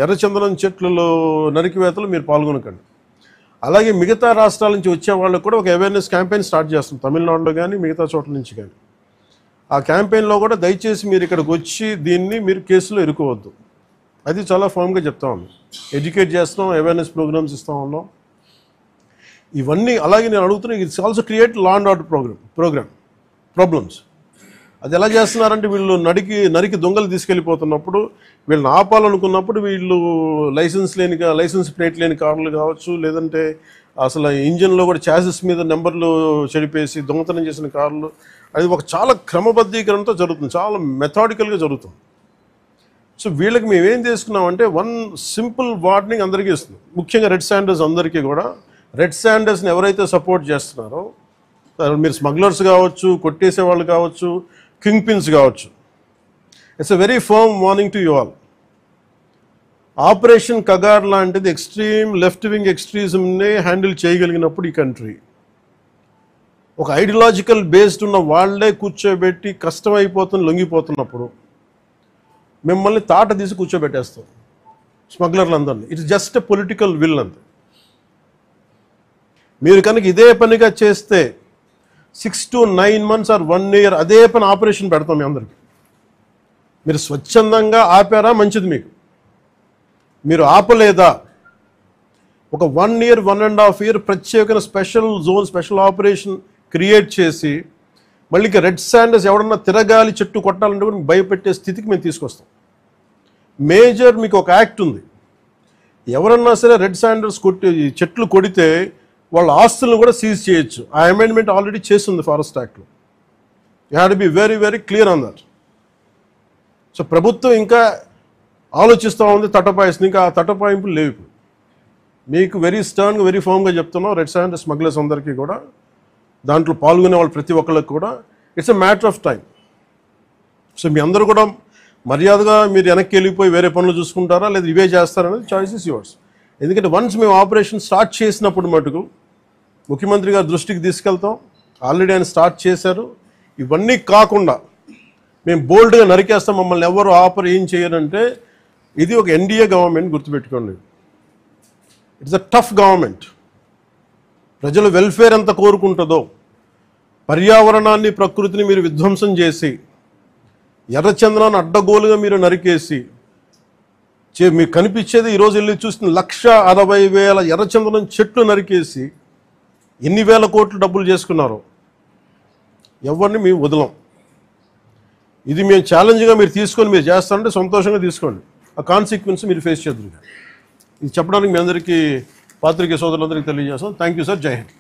ఎర్రచందనం చెట్లలో నరికివేతలు మీరు పాల్గొనకండి. అలాగే మిగతా రాష్ట్రాల నుంచి వచ్చే వాళ్ళకు కూడా ఒక అవేర్నెస్ క్యాంపెయిన్ స్టార్ట్ చేస్తాం, తమిళనాడులో కానీ మిగతా చోట్ల నుంచి కానీ. ఆ క్యాంపెయిన్లో కూడా దయచేసి మీరు ఇక్కడికి వచ్చి దీన్ని మీరు కేసులో ఇరుకోవద్దు, అది చాలా ఫామ్గా చెప్తా ఉన్నాం. ఎడ్యుకేట్ చేస్తున్నాం, అవేర్నెస్ ప్రోగ్రామ్స్ ఇస్తూ ఉన్నాం, ఇవన్నీ. అలాగే నేను అడుగుతున్నా, it's also create law and order problems. అది ఎలా చేస్తున్నారంటే, వీళ్ళు నరికి దొంగలు తీసుకెళ్ళిపోతున్నప్పుడు వీళ్ళని ఆపాలనుకున్నప్పుడు వీళ్ళు లైసెన్స్ ప్లేట్ లేని కార్లు కావచ్చు, లేదంటే అసలు ఇంజిన్లో కూడా చాసిస్ మీద నెంబర్లు చెడిపేసి దొంగతనం చేసిన కార్లు, అది ఒక చాలా క్రమబద్ధీకరణతో జరుగుతుంది, చాలా మెథాడికల్గా జరుగుతుంది. సో వీళ్ళకి మేమేం చేసుకున్నామంటే, వన్ సింపుల్ వార్నింగ్ అందరికీ ఇస్తుంది, ముఖ్యంగా రెడ్ శాండర్స్ అందరికీ కూడా. రెడ్ శాండర్స్ని ఎవరైతే సపోర్ట్ చేస్తున్నారో, మీరు స్మగ్లర్స్ కావచ్చు, కొట్టేసే వాళ్ళు కావచ్చు, కింగ్ పిన్స్ కావచ్చు, it's a very firm warning to you all. Operation Kagar లాంటిది ఎక్స్ట్రీమ్ లెఫ్ట్ వింగ్ ఎక్స్ట్రీజంనే హ్యాండిల్ చేయగలిగినప్పుడు ఈ కంట్రీ, ఒక ఐడియాలజికల్ బేస్డ్ ఉన్న వాళ్ళే కూర్చోబెట్టి కష్టమైపోతుంది లొంగిపోతున్నప్పుడు మిమ్మల్ని తాట తీసి కూర్చోబెట్టేస్తాం స్మగ్లర్లందరినీ. It's just a political will అంతే. మీరు కనుక ఇదే పనిగా చేస్తే 6 to 9 months ఆర్ 1 year అదే పని ఆపరేషన్ పెడతాం మీ అందరికీ. మీరు స్వచ్ఛందంగా ఆపారా మంచిది, మీరు ఆపలేదా, ఒక 1 year 1.5 year ప్రత్యేకమైన special zone, special operation create చేసి మళ్ళీ రెడ్ శాండర్స్ ఎవడన్నా తిరగాలి చెట్టు కొట్టాలంటే కూడా భయపెట్టే స్థితికి మేము తీసుకొస్తాం. మేజర్ మీకు ఒక యాక్ట్ ఉంది, ఎవరన్నా సరే రెడ్ శాండర్స్ చెట్లు కొడితే వాళ్ళ ఆస్తులను కూడా సీజ్ చేయొచ్చు. ఆ అమెండ్మెంట్ ఆల్రెడీ చేస్తుంది ఫారెస్ట్ యాక్ట్లో. You have to be very very clear on that. So ప్రభుత్వం ఇంకా ఆలోచిస్తూ ఉంది, తటపాయిస్తుంది, ఇంకా ఆ తటపాయింపులు లేవు. మీకు వెరీ స్టర్న్గా వెరీ ఫర్మ్గా చెప్తున్నాం, రెడ్ శాండర్స్ స్మగ్లర్స్ అందరికీ కూడా, దాంట్లో పాల్గొనే వాళ్ళు ప్రతి ఒక్కళ్ళకి కూడా it's a matter of time. So మీ అందరూ కూడా మర్యాదగా మీరు వెనక్కి వెళ్ళిపోయి వేరే పనులు చూసుకుంటారా లేదా ఇవే చేస్తారనేది చాయిస్ ఇస్ యువర్స్. ఎందుకంటే వన్స్ మేము ఆపరేషన్ స్టార్ట్ చేసినప్పుడు మటుకు ముఖ్యమంత్రి గారి దృష్టికి తీసుకెళ్తాం, ఆల్రెడీ ఆయన స్టార్ట్ చేశారు. ఇవన్నీ కాకుండా మేము బోల్డ్గా నరికేస్తాం, మమ్మల్ని ఎవరు ఏం చేయరంటే, ఇది ఒక ఎన్డీఏ గవర్నమెంట్, గుర్తుపెట్టుకోండి. It's a tough government. ప్రజల వెల్ఫేర్ ఎంత కోరుకుంటుందో, పర్యావరణాన్ని ప్రకృతిని మీరు విధ్వంసం చేసి ఎర్రచందనాన్ని అడ్డగోలుగా మీరు నరికేసి మీకు కనిపించేది ఈరోజు వెళ్ళి చూస్తున్న 1,60,000 ఎర్రచందనం చెట్లు నరికేసి ఎన్ని వేల కోట్లు డబ్బులు చేసుకున్నారో ఎవరిని మేము వదలం. ఇది మేము ఛాలెంజ్గా మీరు తీసుకొని మీరు చేస్తారంటే సంతోషంగా తీసుకోండి, ఆ కాన్సిక్వెన్స్ మీరు ఫేస్ చేద్దరు. ఇది చెప్పడానికి మీ అందరికీ పాత్రికేయ సోదరులందరికీ తెలియజేస్తాం. Thank you sir. జై హింద్.